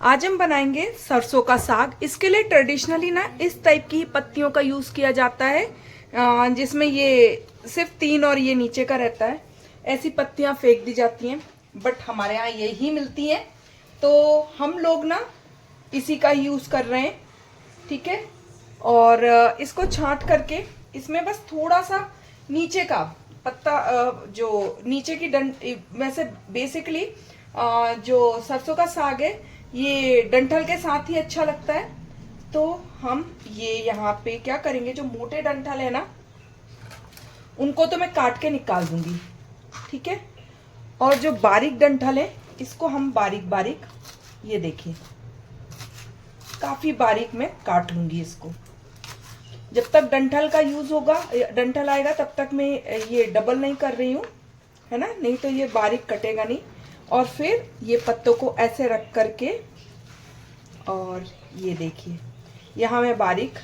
आज हम बनाएंगे सरसों का साग। इसके लिए ट्रेडिशनली ना इस टाइप की पत्तियों का यूज किया जाता है, जिसमें ये सिर्फ 3 और ये नीचे का रहता है। ऐसी पत्तियां फेंक दी जाती हैं, बट हमारे यहाँ यही मिलती हैं, तो हम लोग ना इसी का यूज कर रहे हैं। ठीक है। और इसको छांट करके इसमें बस थोड़ा सा नीचे का पत्ता, जो नीचे की डंड, वैसे बेसिकली जो सरसों का साग है ये डंठल के साथ ही अच्छा लगता है। तो हम ये यहाँ पे क्या करेंगे, जो मोटे डंठल है ना उनको तो मैं काट के निकाल दूंगी। ठीक है। और जो बारीक डंठल है इसको हम बारीक बारीक, ये देखिए काफी बारीक मैं काट लूंगी इसको। जब तक डंठल का यूज होगा, डंठल आएगा, तब तक मैं ये डबल नहीं कर रही हूँ, है ना, नहीं तो ये बारीक कटेगा नहीं। और फिर ये पत्तों को ऐसे रख करके, और ये देखिए यहाँ मैं बारीक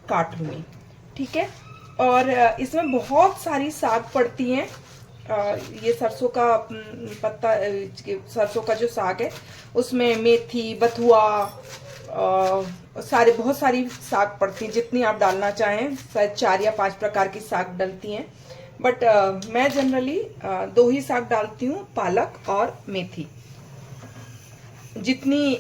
काट लूंगी। ठीक है। और इसमें बहुत सारी साग पड़ती हैं। ये सरसों का पत्ता, सरसों का जो साग है उसमें मेथी, बथुआ, सारे बहुत सारी साग पड़ती हैं, जितनी आप डालना चाहें। शायद 4 या 5 प्रकार की साग डलती हैं, बट मैं जनरली 2 ही साग डालती हूँ, पालक और मेथी। जितनी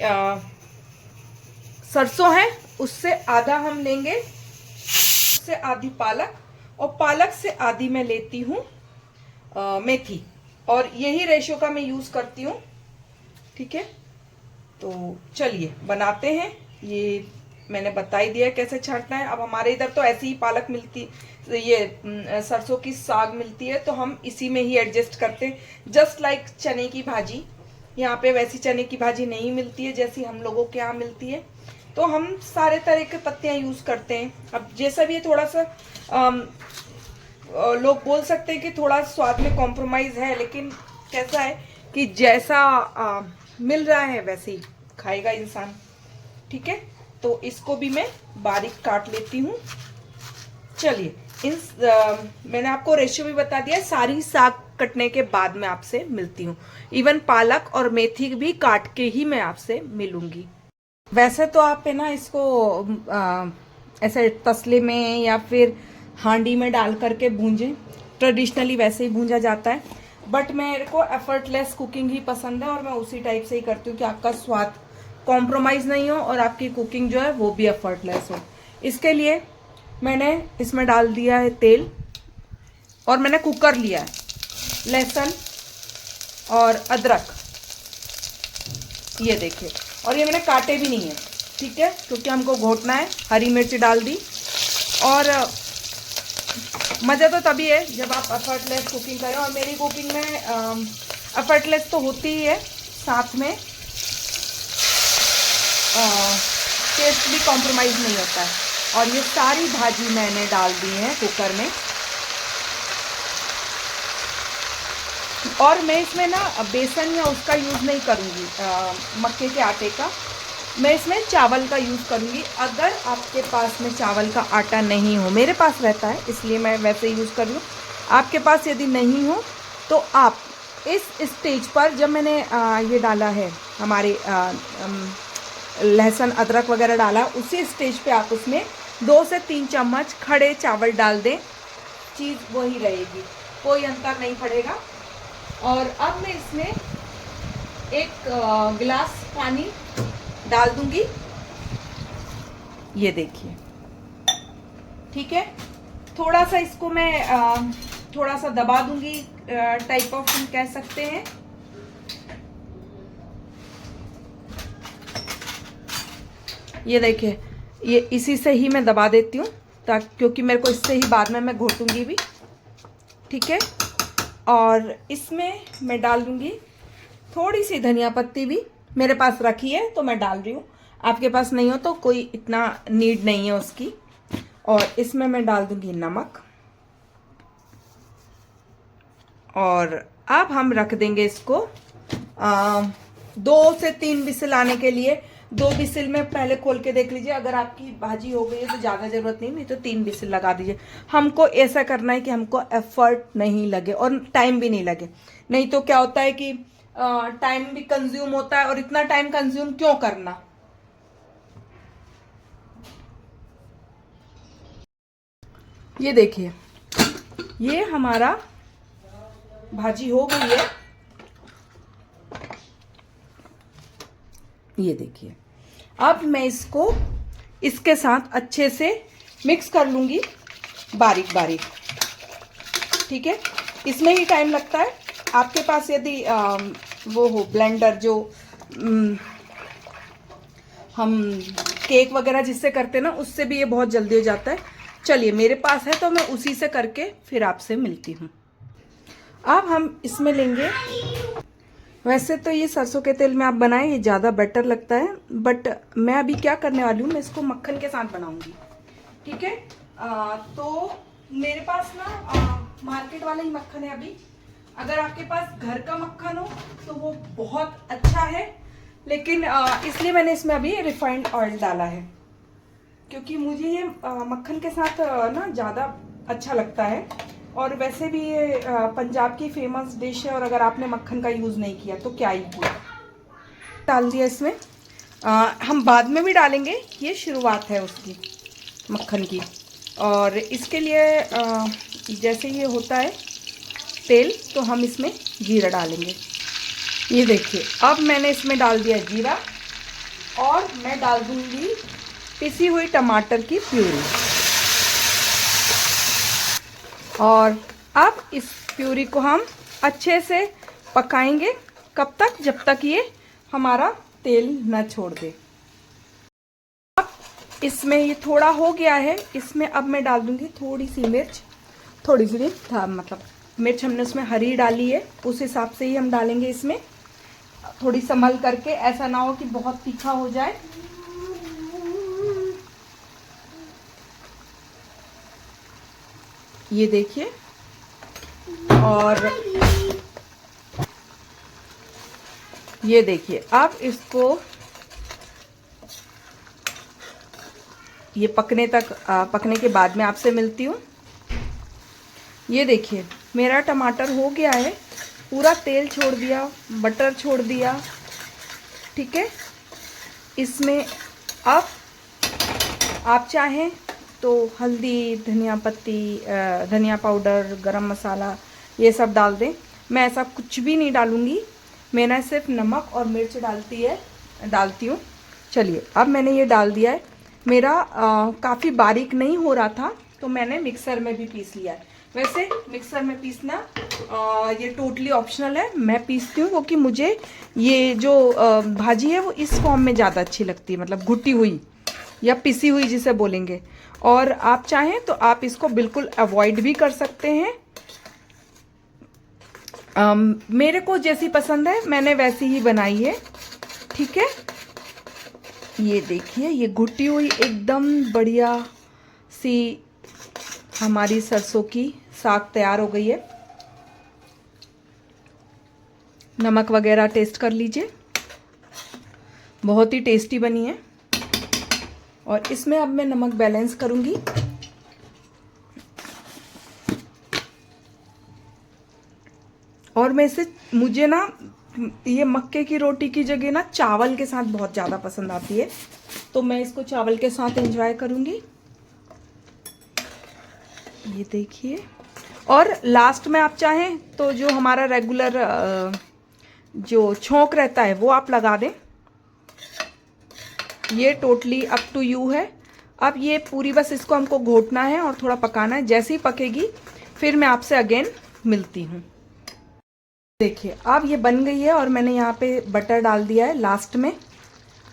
सरसों है उससे आधा हम लेंगे, उससे आधी पालक, और पालक से आधी मैं लेती हूँ मेथी, और यही रेशो का मैं यूज करती हूँ। ठीक है। तो चलिए बनाते हैं। ये मैंने बता ही दिया कैसे छांटना है। अब हमारे इधर तो ऐसी ही पालक मिलती, ये सरसों की साग मिलती है, तो हम इसी में ही एडजस्ट करते हैं। जस्ट लाइक चने की भाजी, यहाँ पे वैसी चने की भाजी नहीं मिलती है जैसी हम लोगों के यहाँ मिलती है, तो हम सारे तरह के पत्तियां यूज करते हैं। अब जैसा भी है, थोड़ा सा लोग बोल सकते हैं कि थोड़ा स्वाद में कॉम्प्रोमाइज है, लेकिन कैसा है कि जैसा मिल रहा है वैसे ही खाएगा इंसान। ठीक है। तो इसको भी मैं बारीक काट लेती हूँ। चलिए, मैंने आपको रेशियो भी बता दिया। सारी साग कटने के बाद मैं आपसे मिलती हूँ। इवन पालक और मेथी भी काट के ही मैं आपसे मिलूंगी। वैसे तो आप है ना इसको ऐसे तसले में या फिर हांडी में डाल करके भूंजें, ट्रेडिशनली वैसे ही भूंजा जाता है, बट मेरे को एफर्टलेस कुकिंग ही पसंद है, और मैं उसी टाइप से ही करती हूँ कि आपका स्वाद कॉम्प्रोमाइज नहीं हो और आपकी कुकिंग जो है वो भी एफर्टलेस हो। इसके लिए मैंने इसमें डाल दिया है तेल, और मैंने कुकर लिया है। लहसुन और अदरक, ये देखिए, और ये मैंने काटे भी नहीं है। ठीक है, क्योंकि हमको घोटना है। हरी मिर्च डाल दी। और मज़ा तो तभी है जब आप एफर्टलेस कुकिंग करें, और मेरी कुकिंग में एफर्टलेस तो होती ही है, साथ में टेस्ट भी कॉम्प्रोमाइज़ नहीं होता है। और ये सारी भाजी मैंने डाल दी है कुकर में। और मैं इसमें ना बेसन या उसका यूज़ नहीं करूँगी, मक्के के आटे का। मैं इसमें चावल का यूज़ करूँगी। अगर आपके पास में चावल का आटा नहीं हो, मेरे पास रहता है इसलिए मैं वैसे यूज़ कर रही हूँ। आपके पास यदि नहीं हो तो आप इस स्टेज पर, जब मैंने ये डाला है हमारे लहसुन अदरक वगैरह डाला, उसी स्टेज पे आप उसमें 2 से 3 चम्मच खड़े चावल डाल दें। चीज़ वही रहेगी, कोई अंतर नहीं पड़ेगा। और अब मैं इसमें 1 गिलास पानी डाल दूंगी, ये देखिए। ठीक है। थोड़ा सा इसको मैं थोड़ा सा दबा दूंगी, टाइप ऑफ हम कह सकते हैं। ये देखिए, ये इसी से ही मैं दबा देती हूँ, ताकि, क्योंकि मेरे को इससे ही बाद में मैं घोटूंगी भी। ठीक है। और इसमें मैं डाल दूंगी थोड़ी सी धनिया पत्ती भी, मेरे पास रखी है तो मैं डाल रही हूँ। आपके पास नहीं हो तो कोई इतना नीड नहीं है उसकी। और इसमें मैं डाल दूंगी नमक। और अब हम रख देंगे इसको 2 से 3 विसिल आने के लिए। 2 विसिल में पहले खोल के देख लीजिए। अगर आपकी भाजी हो गई है तो ज़्यादा ज़रूरत नहीं तो 3 विसिल लगा दीजिए। हमको ऐसा करना है कि हमको एफर्ट नहीं लगे और टाइम भी नहीं लगे। नहीं तो क्या होता है कि टाइम भी कंज्यूम होता है, और इतना टाइम कंज्यूम क्यों करना। ये देखिए, ये हमारा भाजी हो गई है। ये देखिए, अब मैं इसको इसके साथ अच्छे से मिक्स कर लूंगी, बारीक बारीक। ठीक है, इसमें ही टाइम लगता है। आपके पास यदि वो हो ब्लेंडर, जो हम केक वगैरह जिससे करते ना, उससे भी ये बहुत जल्दी हो जाता है। चलिए, मेरे पास है तो मैं उसी से करके फिर आपसे मिलती हूँ। अब हम इसमें लेंगे, वैसे तो ये सरसों के तेल में आप बनाएं, ये ज़्यादा बेटर लगता है, बट मैं अभी क्या करने वाली हूँ, मैं इसको मक्खन के साथ बनाऊंगी। ठीक है, तो मेरे पास ना मार्केट वाला ही मक्खन है अभी। अगर आपके पास घर का मक्खन हो तो वो बहुत अच्छा है, लेकिन इसलिए मैंने इसमें अभी रिफाइंड ऑयल डाला है, क्योंकि मुझे ये मक्खन के साथ ना ज़्यादा अच्छा लगता है। और वैसे भी ये पंजाब की फेमस डिश है, और अगर आपने मक्खन का यूज़ नहीं किया तो क्या ही किया। डाल दिया इसमें, हम बाद में भी डालेंगे, ये शुरुआत है उसकी मक्खन की। और इसके लिए जैसे ये होता है तेल, तो हम इसमें जीरा डालेंगे। ये देखिए, अब मैंने इसमें डाल दिया जीरा, और मैं डाल दूंगी पिसी हुई टमाटर की प्यूरी। और अब इस प्यूरी को हम अच्छे से पकाएंगे। कब तक? जब तक ये हमारा तेल न छोड़ दे। अब इसमें ये थोड़ा हो गया है, इसमें अब मैं डाल दूंगी थोड़ी सी मिर्च, थोड़ी सी मतलब मिर्च हमने उसमें हरी डाली है, उस हिसाब से ही हम डालेंगे इसमें, थोड़ी संभल करके, ऐसा ना हो कि बहुत तीखा हो जाए। ये देखिए, और ये देखिए, अब इसको ये पकने के बाद में आपसे मिलती हूँ। ये देखिए, मेरा टमाटर हो गया है, पूरा तेल छोड़ दिया, बटर छोड़ दिया। ठीक है, इसमें अब आप चाहें तो हल्दी, धनिया पत्ती, धनिया पाउडर, गरम मसाला, ये सब डाल दें। मैं ऐसा कुछ भी नहीं डालूँगी, मैंने सिर्फ नमक और मिर्च डालती हूँ। चलिए, अब मैंने ये डाल दिया है। मेरा काफ़ी बारीक नहीं हो रहा था, तो मैंने मिक्सर में भी पीस लिया है। वैसे मिक्सर में पीसना ये टोटली ऑप्शनल है, मैं पीसती हूँ क्योंकि मुझे ये जो भाजी है वो इस फॉर्म में ज़्यादा अच्छी लगती है, मतलब घुटी हुई या पिसी हुई जिसे बोलेंगे। और आप चाहें तो आप इसको बिल्कुल अवॉइड भी कर सकते हैं। मेरे को जैसी पसंद है मैंने वैसी ही बनाई है। ठीक है, ये देखिए, ये घुटी हुई एकदम बढ़िया सी हमारी सरसों की साग तैयार हो गई है। नमक वगैरह टेस्ट कर लीजिए, बहुत ही टेस्टी बनी है। और इसमें अब मैं नमक बैलेंस करूंगी। और मैं इसे, मुझे ना ये मक्के की रोटी की जगह ना चावल के साथ बहुत ज़्यादा पसंद आती है, तो मैं इसको चावल के साथ एंजॉय करूंगी। ये देखिए, और लास्ट में आप चाहें तो जो हमारा रेगुलर जो छोंक रहता है वो आप लगा दें। ये टोटली अप टू यू है। अब ये पूरी बस इसको हमको घोटना है और थोड़ा पकाना है। जैसे ही पकेगी फिर मैं आपसे अगेन मिलती हूँ। देखिए, अब ये बन गई है और मैंने यहाँ पे बटर डाल दिया है लास्ट में।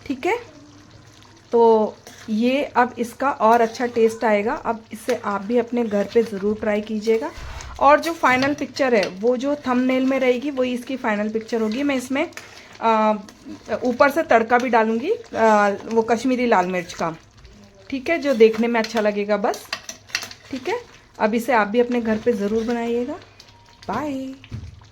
ठीक है, तो ये अब इसका और अच्छा टेस्ट आएगा। अब इसे आप भी अपने घर पे ज़रूर ट्राई कीजिएगा। और जो फाइनल पिक्चर है वो जो थंबनेल में रहेगी वही इसकी फाइनल पिक्चर होगी। मैं इसमें ऊपर से तड़का भी डालूंगी, वो कश्मीरी लाल मिर्च का। ठीक है, जो देखने में अच्छा लगेगा बस। ठीक है, अब इसे आप भी अपने घर पे ज़रूर बनाइएगा। बाय।